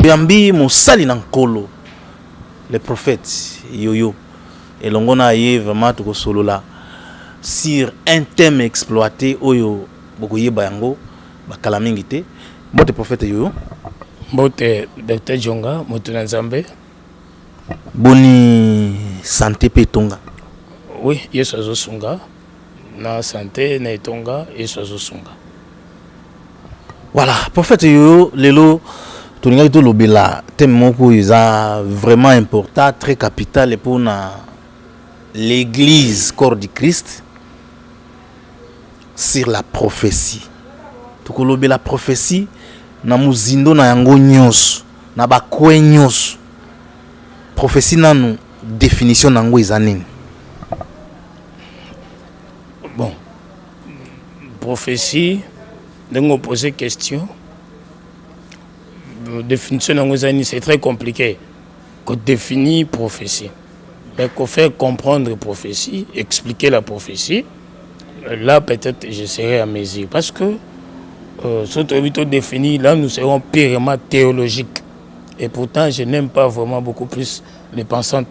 Toyambi Moussali Nankolo, les prophètes, Yoyo, et l'ongona aye vraiment tout solo là, sur un thème exploité, Oyo, Bogoye Bayango, Bakalamingite, bote prophète Yoyo. Bote Dr. Djonga, Motuna Nzambe. Boni santé Petonga. Oui, Yesu Azosunga. Na santé, na etonga, Yesu Azosunga. Voilà, prophète Yoyo, Lelo, Toninga to lobela, thème moko est vraiment important, très capital pour l'église corps du Christ sur la prophétie. Toko lobela prophétie na muzindo na yango nyos, na bakwe nyos. Prophétie na nous définition nango ezanini. Bon, prophétie, donc poser question. Définition c'est très compliqué. Qu'on définit prophétie. Mais qu'on fait comprendre prophétie, expliquer la prophétie, là peut-être je serai à mesure. Parce que surtout défini, là nous serons purement théologiques. Et pourtant je n'aime pas vraiment beaucoup plus les penchants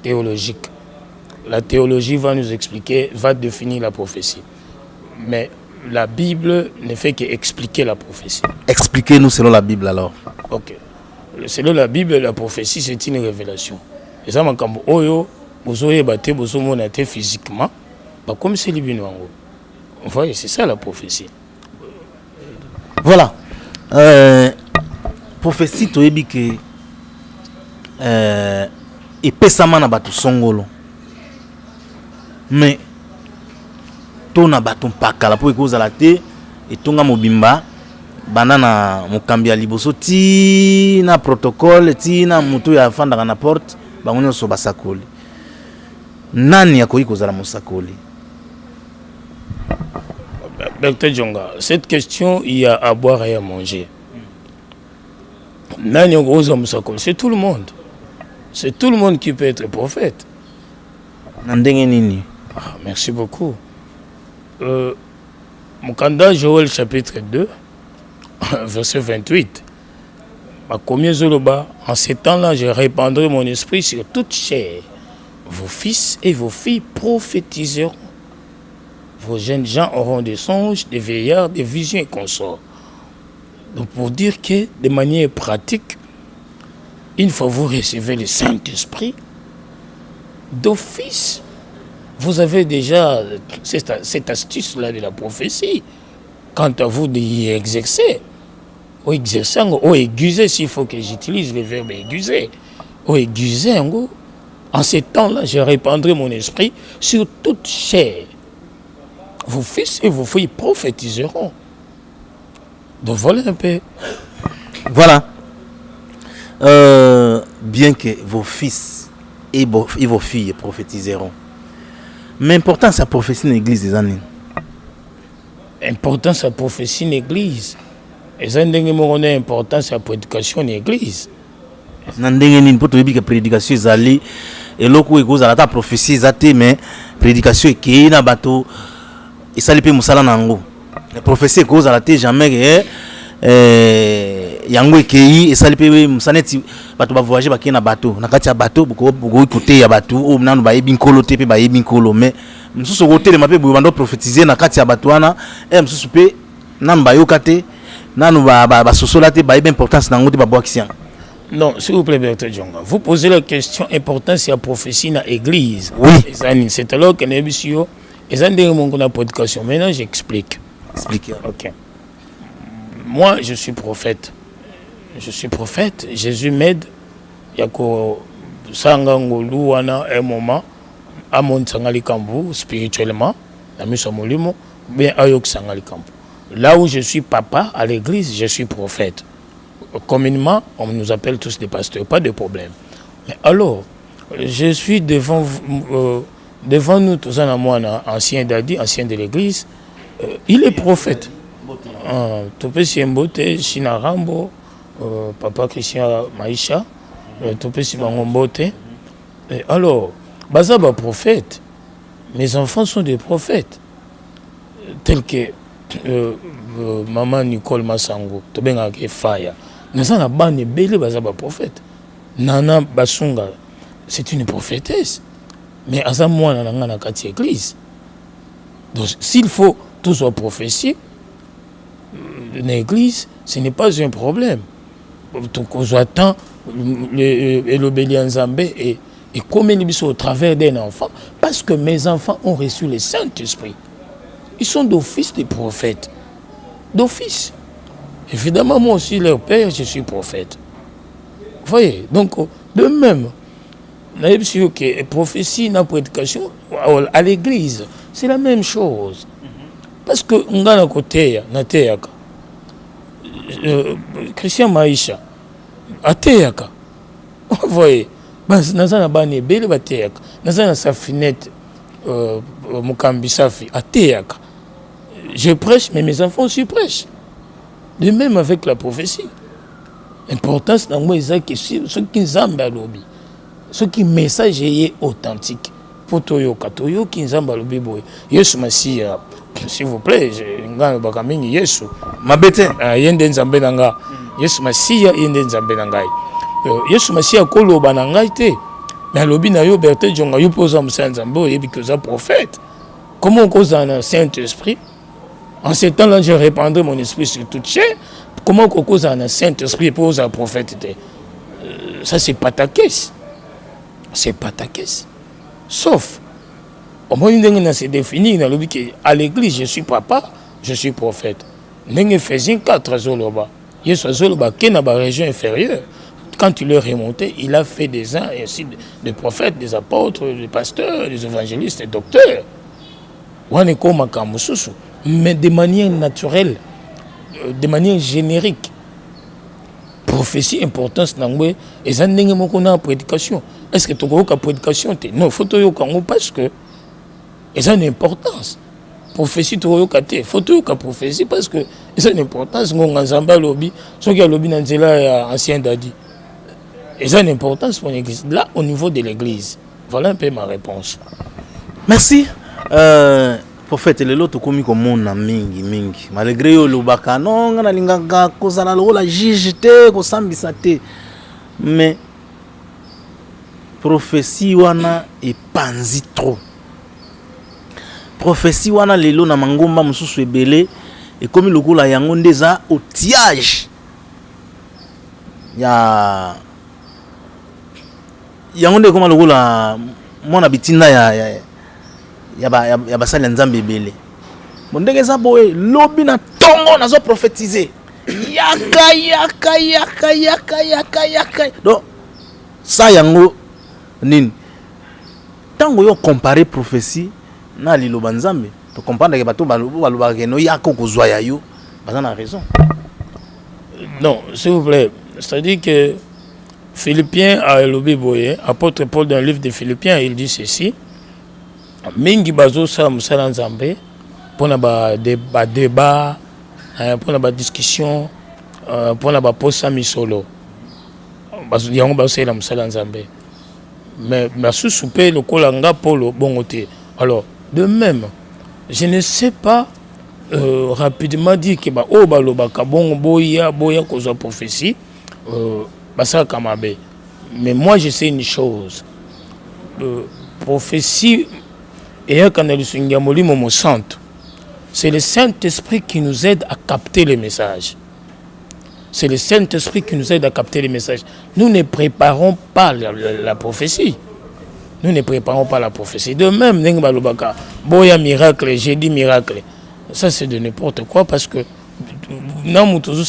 théologiques. La théologie va nous expliquer, va définir la prophétie. Mais la Bible ne fait qu'expliquer la prophétie. Expliquez-nous selon la Bible alors. Ok. Selon la Bible, la prophétie, c'est une révélation. Et ça, quand vous voyez, vous physiquement, comme c'est les binoango. Vous voyez, c'est ça la prophétie. Voilà. Prophétie, tu as dit que et pesamana batu songolo. Mais tona baton pakala pour cause à la té et tonga mobimba banana mokambia liboso ti na protocole ti na mutu ya fanda na porte bangonyo so basakoli nani akoyi kozala mosakoli. Dr. Djonga, cette question il y a à boire et à manger. Nani akoyi mosakoli, c'est tout le monde. C'est tout le monde qui peut être prophète. Nandenge nini? Ah, merci beaucoup. Mon candidat Joël chapitre 2, verset 28. En ces temps-là, je répandrai mon esprit sur toute chair. Vos fils et vos filles prophétiseront. Vos jeunes gens auront des songes, des veillards, des visions et consorts. Donc pour dire que de manière pratique, une fois vous recevez le Saint-Esprit, d'office, vous avez déjà cette astuce-là de la prophétie. Quant à vous d'y exercer, ou exercer, ou aiguiser, s'il faut que j'utilise le verbe aiguiser, ou aiguiser, en ces temps-là, je répandrai mon esprit sur toute chair. Vos fils et vos filles prophétiseront. Donc voilà un peu. Voilà. Bien que vos fils et vos filles prophétiseront. Mais important, sa prophétie dans l'église des années. Important, sa prophétie dans l'église. Et ça, c'est important, sa prédication dans l'église. Nandenge pour te dire que prédication est allée et l'autre est cause à la prophétie est mais prédication est qui na bateau et ça les peut musala nango. La prophétie est cause à la tête jamais yango ekei esali pe musaneti bato ba voyager bakina na bateau na kati ya bateau boko écouter ya bateau o nanu ba yebi nkolo te pe ba yebi nkolo mais mususu kote le mape bo bando prophétiser na kati ya bateau wana mususu pe nanu ba yoka te nanu ba sosola te ba yebi importance nango te ba boakisien. Non, s'il vous plaît, Dr. Djonga, vous posez la question importance de la prophétie dans l'église. Oui. C'est alors que nous avons la prédication. Maintenant, j'explique. Expliquez. Ok. Moi, je suis prophète. Je suis prophète. Jésus m'aide. Il y a un moment à mon Sangalikambu, spirituellement, bien là où je suis papa à l'église, je suis prophète. Communément, on nous appelle tous des pasteurs, pas de problème. Mais alors, je suis devant nous, tous en ancien d'Adi, ancien de l'église, il est prophète. Topé Siembote, Shinarambo, Papa Christian Maïcha, Topé Simangombote. Alors, Bazaba prophète, mes enfants sont des prophètes, tels que Maman Nicole Massango, Tobenga Faya. Nous avons ban ebele bazaba prophète. Nana Basunga, c'est une prophétesse. Mais à ça moi na nga na kati église. Donc s'il faut tout soit prophétie dans l'église, ce n'est pas un problème. Donc on attend l'obéli Nzambe et comme il est au travers d'un enfant, parce que mes enfants ont reçu le Saint-Esprit. Ils sont d'office des prophètes. D'office. Évidemment, moi aussi, leur père, je suis prophète. Vous voyez, donc, de même, la prophétie, la prédication à l'église, c'est la même chose. Parce que, on a côté, Christian Maïcha, à Théaka, vous voyez, nous avons des belles batailles, nous avons sa finette, Mukambi Safi, à Théaka. Je prêche, mais mes enfants aussi prêchent. De même avec la prophétie. L'importance dans moi, c'est que ceux qui zambent à l'obé, ceux qui message est authentique. Pour Toyoka, qui zambent à l'obé, Yesu Massi, s'il vous plaît, je bakamini Yesu. Ma bête. Yende Nzambe nanga. Yesu Massi, Yende Nzambe nanga. Yesu Massi a kolo bananga ite. Mais l'obé na yo Berthe Jonga, yo posa Moussa Nzambe, et que ça prophète. Comment on cause un Saint-Esprit? En ce temps-là, je répandrai mon esprit sur toute chair. Comment on cause un Saint-Esprit pour un prophète? Ça, c'est pas ta caisse. C'est pas ta caisse. Sauf, au moins, il s'est défini, il a dit qu'à l'église, je suis papa, je suis prophète. Il faisait 4 Zoloba. Il y a Zoloba qui est dans la région inférieure. Quand il est remonté, il a fait des uns et ainsi des prophètes, des apôtres, des pasteurs, des évangélistes, des docteurs. Mais de manière naturelle, de manière générique. Prophétie, importance, et ça n'est pas prédication. Est-ce que tu as une prédication? Non, il faut que tu parce que ça a une importance. Prophétie, tu as une faut que tu prophétie parce que ça a une importance. On a un lobby, ceux qui ont lobby dans l'ancien Dadi. Et ça a une importance pour l'église. Là, au niveau de l'église. Voilà un peu ma réponse. Merci. Prophète, le lot komi ko mona mingi malgré yo lobaka non na linganga ko sala la juge te ko sambisa te mais prophétie wana e panzi trop prophétie wana lelo na mangomba mususu ebele e komi lokola yango ndeza outillage ya yango nde koma lokola mona bitinda ya basali nzambe ebele mondenge za boye lobi na tongo nazo prophétiser yaka donc ça yango nini tango yo comparer prophétie na liloba nzambe to comprendre que bato baloba ke no yako kozwa ya yo baza na raison. Non, s'il vous plaît, c'est-à-dire que Philippiens a lobé boye, apôtre Paul dans le livre des Philippiens, il dit ceci. Mingi bazo sa musala nzambe pour na ba débat, pour na ba discussion, pour na ba posa misolo. Bazo yango ba sa la musala nzambe. Mais basu souper le kolanga polo bongote. Alors, de même, je ne sais pas rapidement dire que ba o ba lobaka bongo boya kozo prophétie basa kamabe. Mais moi je sais une chose. Prophétie et un canal de centre. C'est le Saint-Esprit qui nous aide à capter les messages. C'est le Saint-Esprit qui nous aide à capter les messages. Nous ne préparons pas la prophétie. Nous ne préparons pas la prophétie. De même, boya miracle, j'ai dit miracle. Ça c'est de n'importe quoi parce que nous tous nous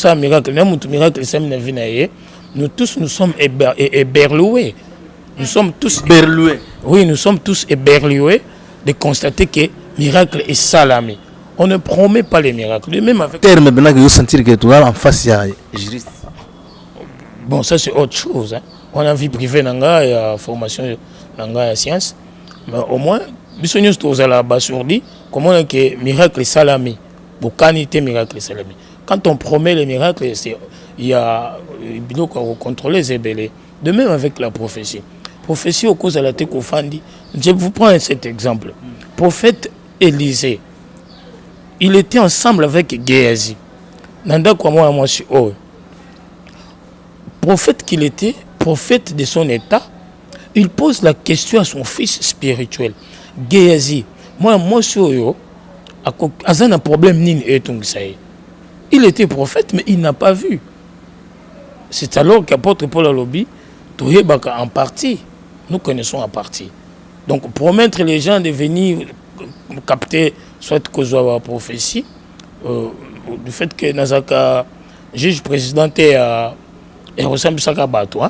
sommes éberloués. Nous sommes tous éberloués. Oui, nous sommes tous éberloués de constater que miracle est salamé. On ne promet pas les miracles. Même avec terme maintenant que vous sentir que tu as en face il y a juriste. Bon, ça c'est autre chose. Hein. On a vie privée nanga et formation nanga et science. Mais au moins, bisognos tous à la basourdi. Comment est que miracle est salamé? Bocanité miracle salamé. Quand on promet les miracles, il y a il faut contrôler les ébélés. De même avec la prophétie. Prophétie au cause de la Tekofandi. Je vous prends cet exemple. Prophète Élisée, il était ensemble avec Géasi. Nanda kwa moi suis oh. prophète qu'il était, prophète de son état, il pose la question à son fils spirituel. Géasi, moi, sur un problème nini et tout ça. Il était prophète, mais il n'a pas vu. C'est alors qu'apôtre Paul Alobi, en partie, nous connaissons en partie. Donc, promettre les gens de venir capter, soit cause de la prophétie, du fait que Nazaka, juge président, et ressemble à Bato,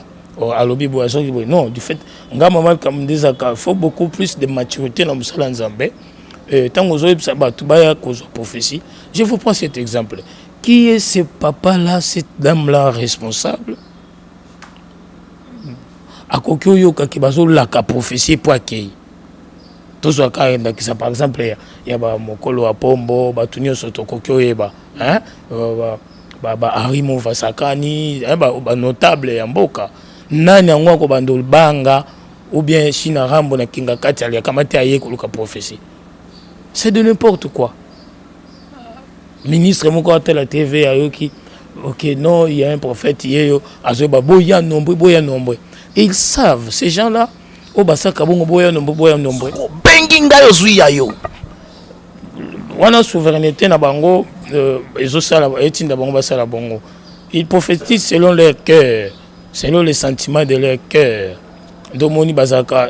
Alobi Boisson, non, du fait, il faut beaucoup plus de maturité dans le Salan Zambé. Tant que vous avez cause de prophétie, je vous prends cet exemple. Qui est ce papa-là, cette dame-là responsable? À Kokyo qui baso la prophétie pour accueillir. Tout ce qui ça par exemple, il y a Mokolo à Pombo, Batunio Soto Kokyo Eba, hein, Arimo Vasakani, notable ya mboka. Nani angwa ko bandol banga ou bien China Rambo na Kinga Kati ali kamati aye kuluka prophétie. C'est de n'importe quoi. Ministre moko à la TV ayoki, OK, non, il y a un prophète hier azoba boya nombre. Et ils savent, ces gens-là, au Basaka bongo boya nombre. Benginga yo zui yo. Wana souveraineté na bango ezosala etinda bango basala bongo. Ils prophétisent selon leur cœur, selon les sentiments de leur cœur. Domoni bazaka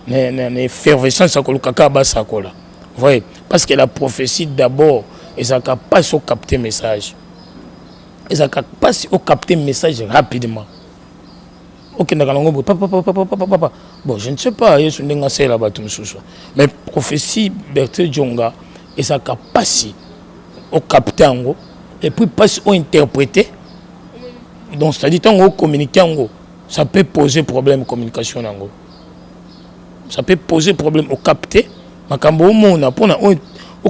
ne effervescence akolukaka basakola. Vous voyez, parce que la prophétie d'abord, ils ont capacité de capter le message. Ils ont capacité de capter le message rapidement. Ok, bon, je ne sais pas, mais prophétie Berthe Djonga, ils ont capacité de capter et puis pas interpréter. Donc, c'est-à-dire que communiquer, ça peut poser problème de communication. Ça peut poser problème au capter. Mais quand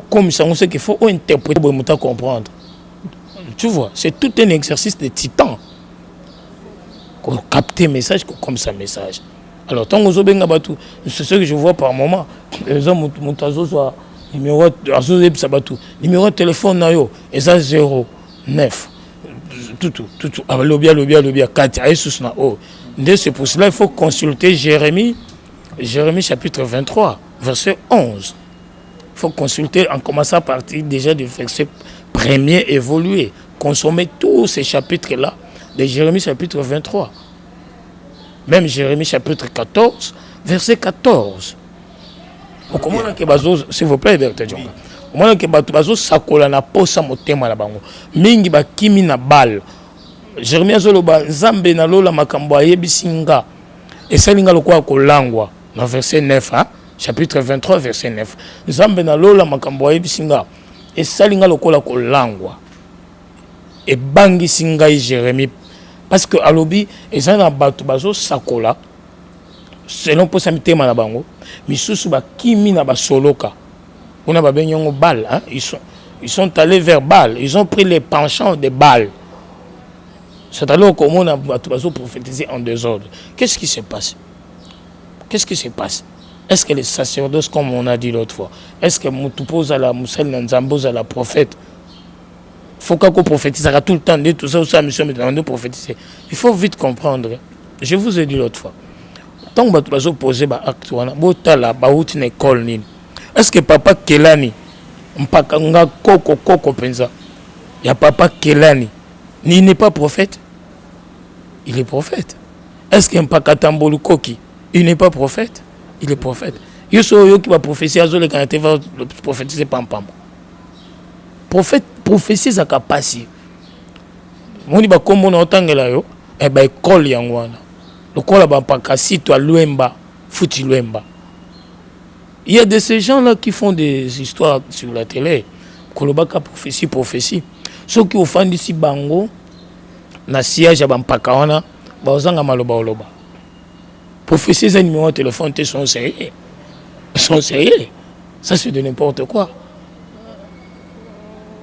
comme ça, on sait qu'il faut interpréter pour comprendre. Tu vois, c'est tout un exercice de titan. Capter un message comme ça message. Alors, tant que c'est ce que je vois par moment. Les hommes, numéro de téléphone, et ça 09. Tout. Lobia, 4. C'est pour cela qu'il faut consulter Jérémie chapitre 23, verset 11. Il faut consulter en commençant à partir déjà du verset premier évolué. Consommer tous ces chapitres-là de Jérémie chapitre 23. Même Jérémie chapitre 14, verset 14. Comment s'il vous plaît, Dr. Djonga. Comment que sakola na posa motema na bango. Mingi ba kimi na bal. Jérémie azoloba nzambe na lola makambo ayebisinga. Et salinga lokwa kolangwa dans verset 9, hein? Chapitre 23, verset 9. Nzambe na lola makambo ayebisinga. Et salinga lokola kolangwa. Et bangi singa Jérémie. Parce que alobi ezana na batu bazo sakola selon posa mitema na bango. Misusu ba kimi na ba soloka. On a pas besoin de balles, hein? Ils sont allés vers Bâle. Ils ont pris les penchants des Bâle. C'est alors qu'on a prophétisé en désordre. Qu'est-ce qui se passe? Est-ce que les sacerdotes, comme on a dit l'autre fois, est-ce que Moutoupoz à la Moussel Nzamboz à la prophète? Il faut qu'on prophétise tout le temps, tout ça, monsieur, de prophétiser. Il faut vite comprendre. Je vous ai dit l'autre fois. Tant que vous posez acte, vous avez une école. Est-ce que papa Kelani, mpakanga koko penza, il y a papa Kelani, il n'est pas prophète? Il est prophète. Est-ce que mpakatambolu koki, il n'est pas prophète? Il est prophète. Yoso qui va prophétiser à Zole quand il va prophétiser pam. Prophète, prophétie ça capacité. Mon dit ba kombo na otangela yo, e ba école yangwana. Lokola ba mpakasi to Luemba, futi Luemba. Il y a de ces gens-là qui font des histoires sur la télé. Kolobaka prophétie. Ceux qui offrent ici bango, na siège à Bampakawana, bazanga maloba oloba. Prophétie, c'est numéro de téléphone, sont sérieux. Ça, c'est de n'importe quoi.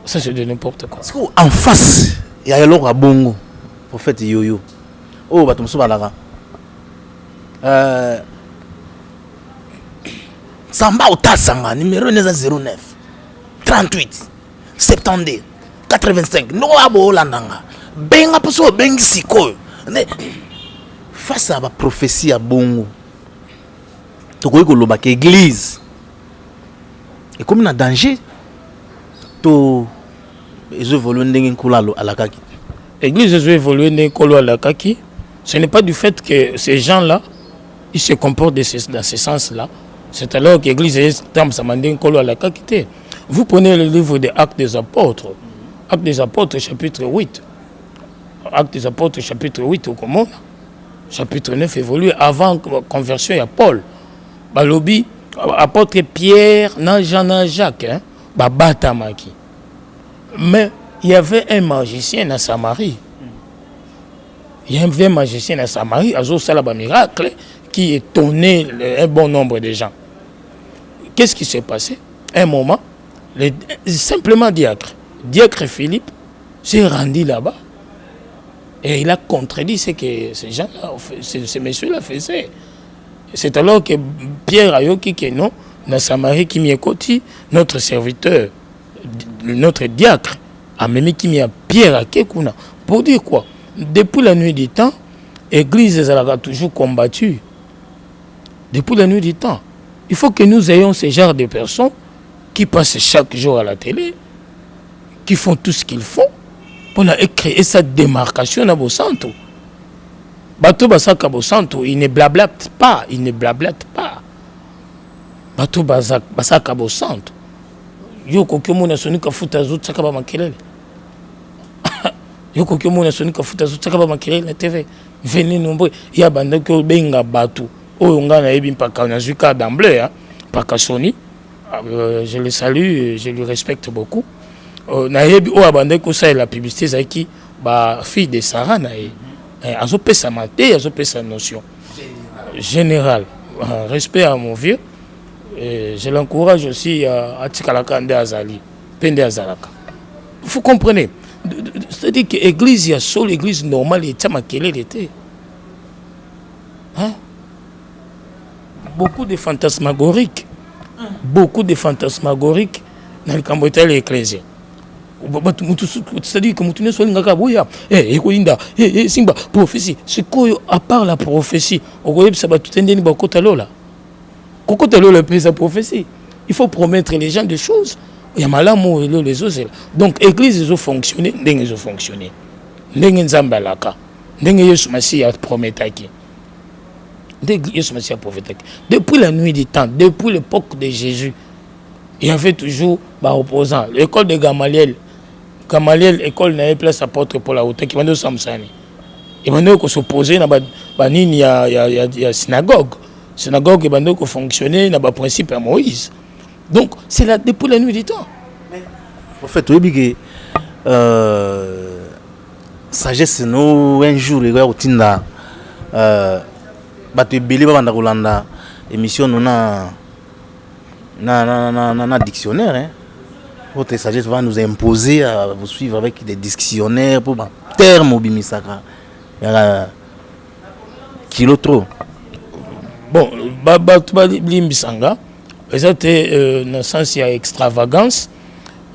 Parce qu'en face, il y a l'autre à bongo. Prophète Yoyo. Oh, bah, tu me souviens Samba Otasanga, numéro 09 38 72 85. No abo landanga. Benga poso bengi siko. Mais face à la prophétie à bongo, tu vois que l'église est comme un danger. Tu évolué à la kaki. L'église a évolué à la kaki. Ce n'est pas du fait que ces gens-là, ils se comportent dans ce sens-là. C'est alors que l'église est à la kaki. Vous prenez le livre des Actes des Apôtres. Actes des Apôtres, chapitre 8. Actes des Apôtres, chapitre 8, au Commande. Chapitre 9 évolue avant la conversion à Paul. Balobi, apôtre Pierre, Jean, Jacques, Babatamaki. Mais il y avait un magicien à Samarie. Il y avait un magicien à Samarie, Azo Salaba miracle, qui étonnait un bon nombre de gens. Qu'est-ce qui s'est passé? Un moment, simplement diacre Philippe s'est rendu là-bas. Et il a contredit ce que ces gens-là, ces messieurs-là faisaient. C'est alors que Pierre Ayoki, qui est non, dans Samarie, qui m'y côté, notre serviteur, notre diacre, a même qui m'y a Pierre à Kekuna. Pour dire quoi? Depuis la nuit du temps, l'église a toujours combattu. Depuis la nuit du temps. Il faut que nous ayons ce genre de personnes qui passent chaque jour à la télé, qui font tout ce qu'ils font, pour créer cette démarcation à Bosanto. Bateau Basaka Bosanto, il ne blablate pas, Bateau Basaka Bosanto. Yoko Kyomo Sonika Futazu Tsakaba Makelele. Yoko Kyomo Sonika Futazu Tsakaba Makelele la TV. Venez nombreux. Il y a Bandako Benga Batu. Oyonga na Ebim Paka Nazuka d'emblée, Paka Sony. Je le salue, je le respecte beaucoup. Nayebi o Bandako ça la publicité Zaki, fille de Sarah Nae. Azo pesa maté, azo pesa notion. Général. Respect à mon vieux. Je l'encourage aussi à Tikalaka Nde Azali, Pende Azalaka. Vous comprenez? C'est-à-dire que l'église, il y a seule l'église normale, et Tchamakele était. Beaucoup de fantasmagoriques. Beaucoup de fantasmagoriques dans le Cambodge et l'Ecclésia. C'est-à-dire que Moutouné soit l'Ingakaboya, Simba, prophétie. C'est quoi, à part la prophétie, au Goyeb Sabatutende Bakotalola. Kokotalola peut sa prophétie. Il faut promettre les gens des choses. Il y a malamo et les autres. Donc, l'église, ils ont fonctionné, ils ont fonctionné. Ils ont balaka. Ils ont prometaki. Depuis la nuit du temps, depuis l'époque de Jésus, il y avait toujours des opposants. L'école de Gamaliel, l'école n'a pas place à porte pour la haute, qui m'a dit Samsani. Il m'a dit qu'on s'opposait à la synagogue. La synagogue qui fonctionnait dans le principe à Moïse. Donc, c'est là depuis la nuit du temps. En fait, oui, sagesse, nous, un jour, il y a bato ebele ba kolanda émission na dictionnaire hein. Votre sagesse va nous imposer à vous suivre avec des dictionnaires pour ba terme bimisaka ya kilo trop. Bon, limbisanga c'était dans sens il y a extravagance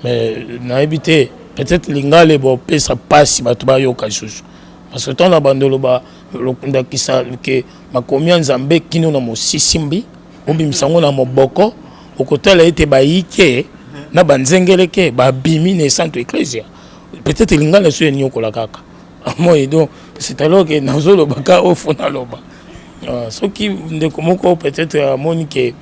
mais na habité peut-être lingale bo pesa passe bato ba yoka susu parce que ton abandolo ba lokunda kisa ke makomi nzambe kino na mosisimbi obimisango na moboko okotala ete bayike na banzengeleke babimi na centre ecclésia peut-être lingala so enyo kola kaka moi donc c'est alors que nazolo baka ofona loba ce qui ndeko moko peut-être amoni ke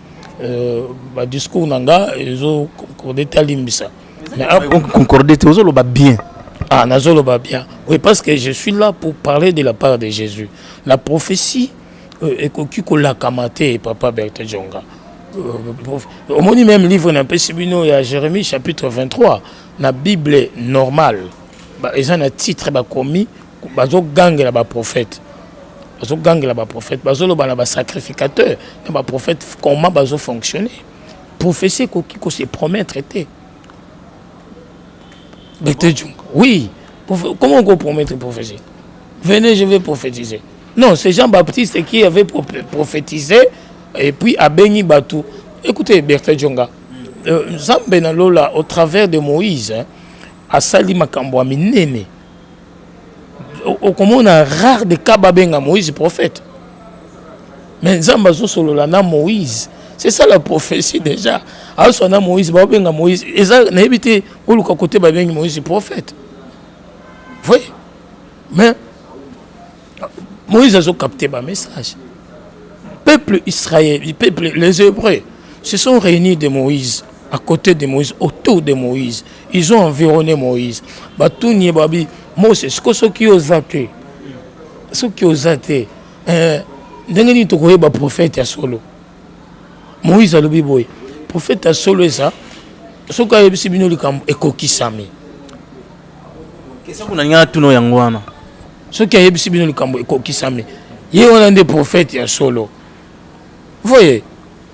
ba discours nanga ezo ko detalimbisa mais concordé tozolo ba bien. Ah, Nazolo va bien. Oui, parce que je suis là pour parler de la part de Jésus. La prophétie est que la kamate et Papa Berthe Djonga. Au moins, même livre d'un Pessibino, il y a Jérémie chapitre 23. La Bible normale. Ils ont un titre commis. Ils ont gagné la prophète. Ils ont gagné la prophète. Ils ont un sacrificateur. Les prophètes, comment ils ont fonctionné. Prophétie qui se promet traiter. Oui. Comment on peut promettre prophétie? Venez, je vais prophétiser. Non, c'est Jean-Baptiste qui avait prophétisé et puis à Beni Batou. Écoutez, Berthe Djonga, Zambenalola, au travers de Moïse, à Sali Makambo Aminene, comment on a rare de cas babenga Moïse prophète. Mais Nzamba solo na Moïse. C'est ça la prophétie déjà. Alors son nom Moïse babenga Moïse. Et ça na évité ou le côté babenga Moïse prophète. Vous voyez? Mais Moïse a capté le message. Peuple Israël, peuple, les Hébreux, se sont réunis de Moïse, à côté de Moïse, autour de Moïse. Ils ont environné Moïse. Batouni babi, Moses, ce qui osent athées. Ce qui osent athées. Ndengeni tokoye ba prophète à solo. Moïse a le biboy. Prophète à solo ça. Ce qui a été bino likam ekokisami. Qu'est-ce qu'on a ngana tuno yangwana? Ce qui a été bino likam ekokisami. Il y a des prophètes à solo. Vous voyez,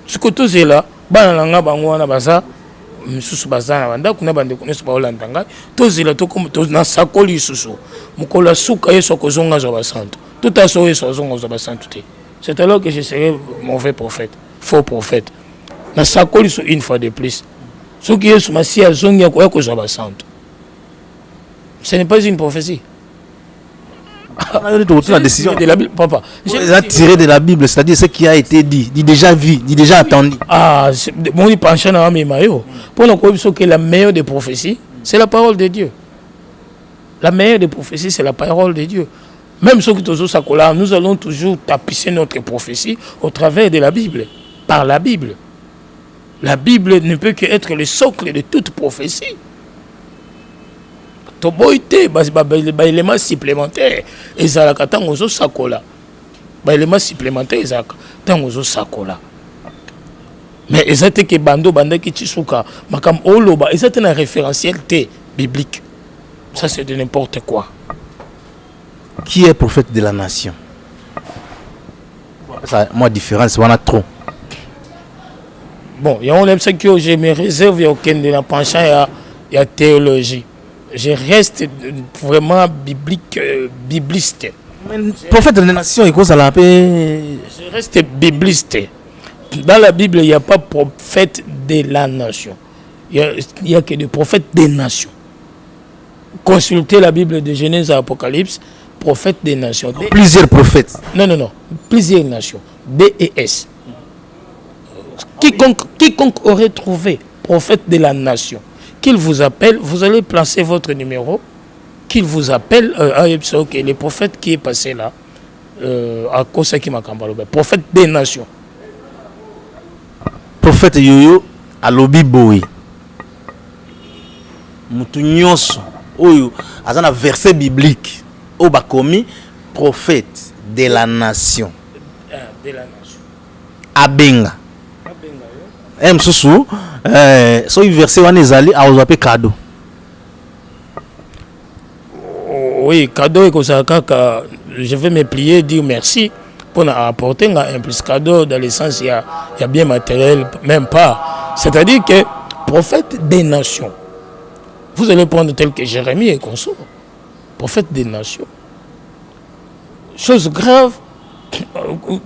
ce que tout est là, bananga bangwana baza, msusu bazana banda kuna bande kunesu ba Hollanda, tout est là tout comme tout na sakoli susu. Mukola suka yeso kozonga zo basanto. Tout a sauvé so zonga zo basanto te. C'est alors que je serai mauvais prophète, faux prophète. Na sakoli so une fois de plus. Ce qui est sous ma sia zonga ko ko zo basanto. Ce n'est pas une prophétie. La décision de la Bible, papa. J'ai tiré de la Bible, c'est-à-dire ce qui a été dit déjà vu, dit déjà attendu. Ah, bon, il pense à mes maillots. Pour nous, que la meilleure des prophéties, c'est la parole de Dieu. La meilleure des prophéties, c'est la parole de Dieu. Même ceux qui sont là, nous allons toujours tapisser notre prophétie au travers de la Bible, par la Bible. La Bible ne peut qu'être le socle de toute prophétie. Toboité, éléments supplémentaires. Et ça la katangozo sakola. Éléments supplémentaires, ça tangozo sakola. Mais ils étaient que bando qui tisuka, makam oloba, ils étaient un référentiel biblique. Ça c'est de n'importe quoi. Qui est prophète de la nation? Ça, moi différence, on a trop. Bon, il y a un truc que je me réserve, il y a aucun de la penchant, il y a théologie. Je reste vraiment biblique, bibliste. Prophète de la nation, il cause à la paix. Je reste bibliste. Dans la Bible, il n'y a pas prophète de la nation. Il n'y a que des prophètes des nations. Consultez la Bible de Genèse à Apocalypse, prophète des nations. Plusieurs prophètes. Non. Plusieurs nations. D et S. Quiconque aurait trouvé prophète de la nation, qu'il vous appelle, vous allez placer votre numéro, qu'il vous appelle, les prophètes qui est passé là, à cause qui m'a cambalé, prophète des nations. Prophète Yoyo, à l'obi boy. Moutounios, Oyo, à un verset biblique, au bakomi, prophète de la nation. De la nation. Abenga. Msusu, so verset wana ezali a ozape cadeau. Oui, cadeau kaka, je vais me plier, dire merci pour apporter un plus cadeau dans le sens il y a bien matériel, même pas. C'est-à-dire que prophète des nations. Vous allez prendre tel que Jérémie et consort. Prophète des nations. Chose grave,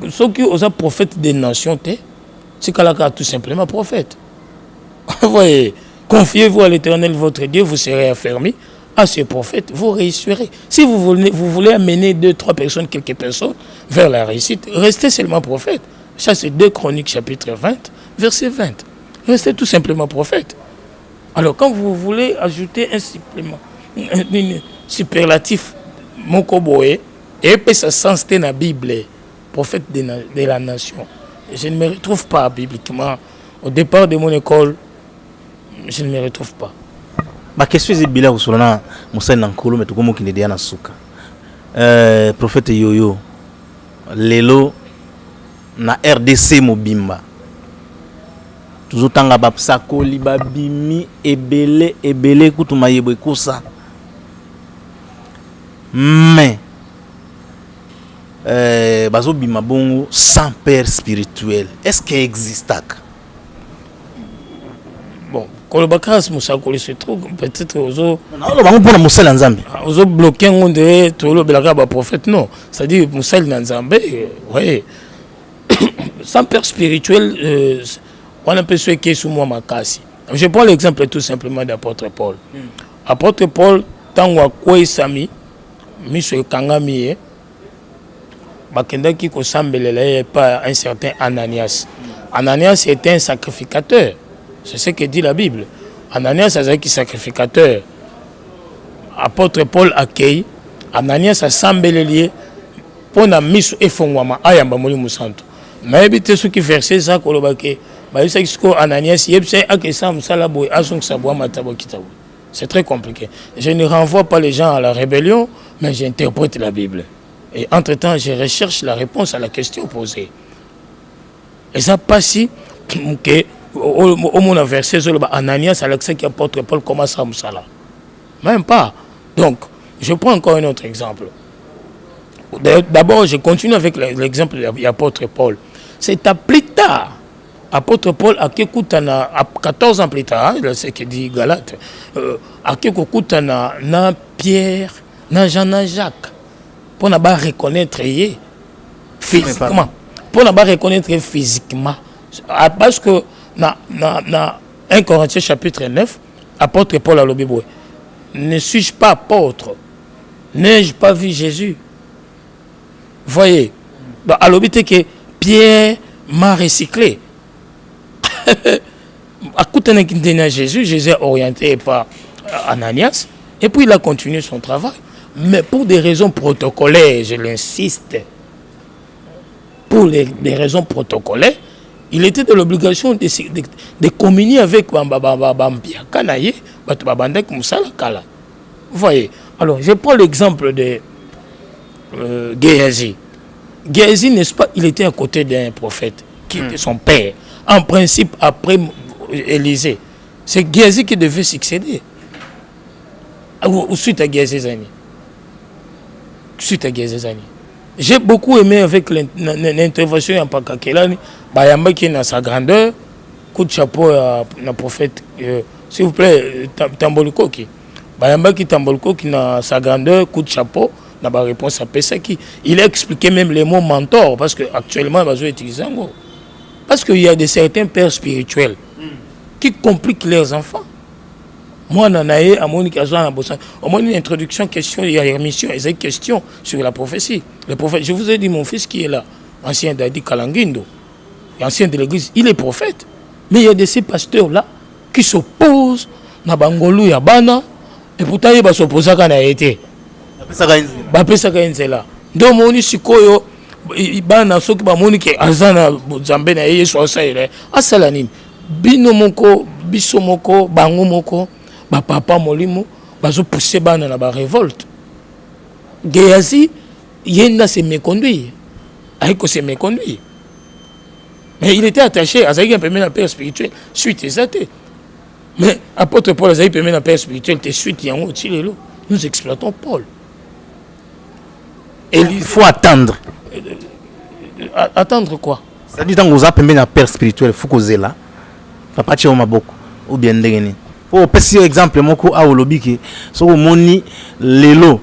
ceux qui osent prophète des nations, c'est Kalaka tout simplement prophète. Vous voyez, confiez-vous à l'Éternel votre Dieu, vous serez affermis. À ce prophète, vous réussirez. Si vous voulez amener 2-3 personnes, quelques personnes vers la réussite, restez seulement prophète. Ça, c'est 2 Chroniques, chapitre 20, verset 20. Restez tout simplement prophète. Alors, quand vous voulez ajouter un supplément, un superlatif, Mokoboé, et puis ça sens dans la Bible, prophète de la nation. Je ne me retrouve pas bibliquement. Au départ de mon école, je ne me retrouve pas. Ma question est bila usulana Moussa Nankolo metukomo kinedia na suka. Prophète Yoyo lelo na RDC mobimba. Toujours tanga babsakoli babimi ebele kutuma yebo ekosa. Mais bazo bima bongo sans père spirituel. Est-ce qu'il existe? Bon, Kolobakaras Moussakoli se trouve peut-être aux bloqués on dirait tout le belaka prophète non. C'est-à-dire Moussa Nanzambe, oui. Sans père spirituel, on a peu ce qui est sous moi makasi. Je prends l'exemple tout simplement d'apôtre Paul. Apôtre Paul, tant ou quoi sami, miso kangami bakendaki ko sambelela pas un certain Ananias. Ananias était un sacrificateur. C'est ce que dit la Bible. Ananias est un sacrificateur. Apôtre Paul accueille Ananias a sambelelier pour na miso efongwama ayamba molimo santo. Mais éviter ce qui versait ça kolobake. Ba ça qui Ananias yebse akesa musala boy azong sabwa matabo kitabo. C'est très compliqué. Je ne renvoie pas les gens à la rébellion, mais j'interprète la Bible. Et entre-temps, je recherche la réponse à la question posée. Et ça passe si au moins verset sur Ananias à l'accès qui apôtre Paul commence à Moussala. Même pas. Donc, je prends encore un autre exemple. D'abord, je continue avec l'exemple de l'apôtre Paul. C'est à plus tard. Apôtre Paul a 14 ans plus tard, c'est ce que dit Galate, a na Pierre, na Jean, na Jacques, pour ne pas reconnaître physiquement. Pour ne pas reconnaître physiquement. Parce que dans 1 Corinthiens chapitre 9, apôtre Paul a le Bible. Ne suis-je pas apôtre? N'ai-je pas vu Jésus? Voyez, à l'obité que Pierre m'a recyclé. À côté de Jésus, Jésus est orienté par Ananias, et puis il a continué son travail. Mais pour des raisons protocolaires, je l'insiste, pour des raisons protocolaires, il était de l'obligation de communier avec Kanaye, vous voyez. Alors, je prends l'exemple de Géasi. Géasi, n'est-ce pas, il était à côté d'un prophète qui était son père. En principe, après Élisée, c'est Géasi qui devait succéder. Ou suite à Géasi Zani. Suite à Géasi Zani. J'ai beaucoup aimé avec l'intervention en Pakakelani, Bayamba qui est dans sa grandeur, coup de chapeau à le prophète, s'il vous plaît, Tamboliko qui. Bayamba qui Tamboliko qui dans sa grandeur, coup de chapeau, n'a pas réponse à Pesaki. Il a expliqué même les mots mentor, parce qu'actuellement, il va utiliser un mot. Parce qu'il y a certains pères spirituels qui compliquent leurs enfants. Moi, Nanaye, à Monique Azouan, au moins une introduction, question, il y a une émission, il y a une question sur la prophétie. Le prophète, je vous ai dit, mon fils qui est là, ancien d'Adi Kalangindo, ancien de l'église, il est prophète. Mais il y a de ces pasteurs-là qui s'opposent à Bangolou et à Bana, et pourtant ils s'opposent à Kanaïté. Là. Donc, mon sikoyo, Bana, ceux qui Monique Azana, Zambena, et Sosaïre, Asalanin, Binomoko, Bisomoko, Bangomoko, papa molimo bazo pousser bana na ba révolte. Géasi yenda se méconduire. Aiko se méconduire. Mais il était attaché à Zaïga permet la père spirituelle suite et ça. Mais apôtre Paul Zaïga permet la père spirituelle te suite yango tilelo. Nous exploitons Paul. Et il faut attendre. Attendre quoi? C'est-à-dire que vous avez permis la père spirituelle faut causer là. Papa tché maboko ou bien ndengeni. Pour passer exemple moko a olobi ke so moni lelo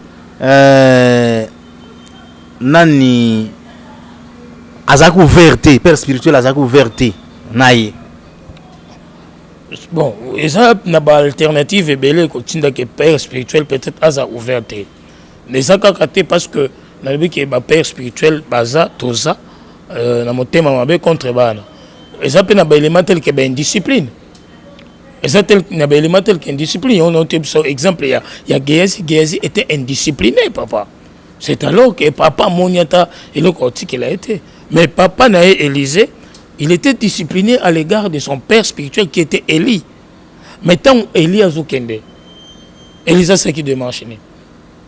nani azako ouverte père spirituel azako ouverte naie. Bon, et ça n'a pas alternative et belle que que père spirituel peut-être aza ouverte. Mais ça kakaté parce que na bi ke ba père spirituel baza toza na motema mabe contre bana. Et ça peut na ba élément tel que ben discipline. Et ça, il y a un élément tel qu'indiscipliné. On a un exemple, il y a Géasi était indiscipliné, papa. C'est alors que papa Moniata, il a été. Mais papa Naé Élisée, il était discipliné à l'égard de son père spirituel qui était Élie. Mais tant Élie a Zoukende, Élisa c'est qui démarche.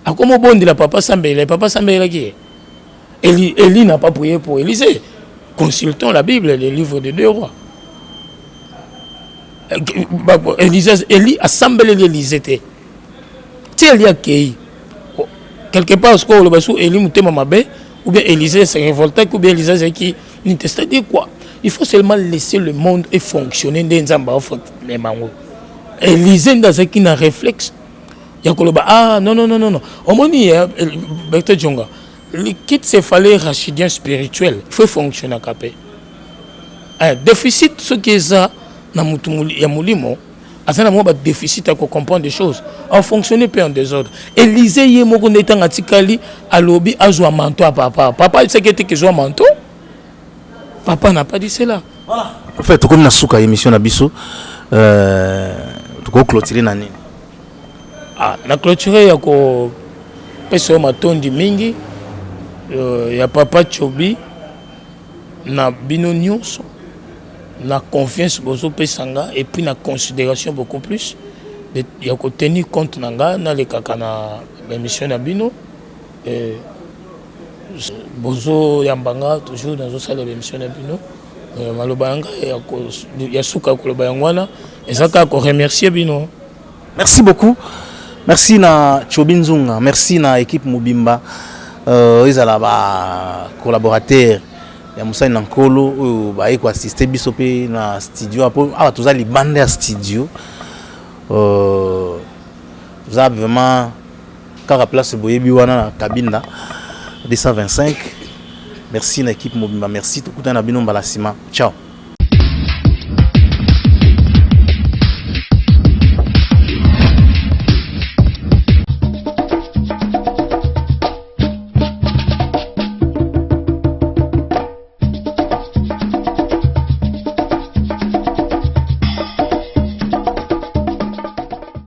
À comment bon dit la papa Sambé, papa Sambé qui est Élie n'a pas prié pour Élisée. Consultons la Bible, les livres des 2 rois. Élie a semblé l'Élysée. Si Élie a accueilli, quelque part, ce qu'on a Élie Moutema Mabé, ou bien Élisée s'est révolté, ou bien Élisée s'est qui. C'est-à-dire quoi? Il faut seulement laisser le monde et fonctionner dans les mango. Élisée, dans un qui n'a réflexe, il y a ah non. Au moins, il y a Berthe Djonga. Le kit céphalé rachidien spirituel, il faut fonctionner à capé. Un déficit, ce qui est ça, ya mulimo Azana mo ba déficit à comprendre des choses. En fonctionner peu en désordre. Élisée yé moko netan atikali alobi azwa manteau à papa. Papa il sait que tu as manteau. Papa n'a pas dit cela. Voilà. En fait, comme na souka émission na biso tu ko clôturer na nini? Ah, na clôturer ya ko pesa matondi mingi. Ya papa Chobi na bino nyonso. La confiance bozo pesanga et puis la considération beaucoup plus il y a tenir compte nanga na le kakana l'émission na bino et bozo yambanga toujours dans une salle d'émission na bino malobanga ya suka ko lobayangwana et ça ko remercier bino. Merci beaucoup. Merci na Chobinzunga, merci na équipe Mobimba ils ala ba collaborateur ya Moussa Nankolo ba iko assister biso pe na studio apo awa tozali bande ya studio vous avez vraiment kaka place boyebi wana na Kabinda 225. Merci na équipe Mobimba, merci tout na bino mbala sima. Ciao.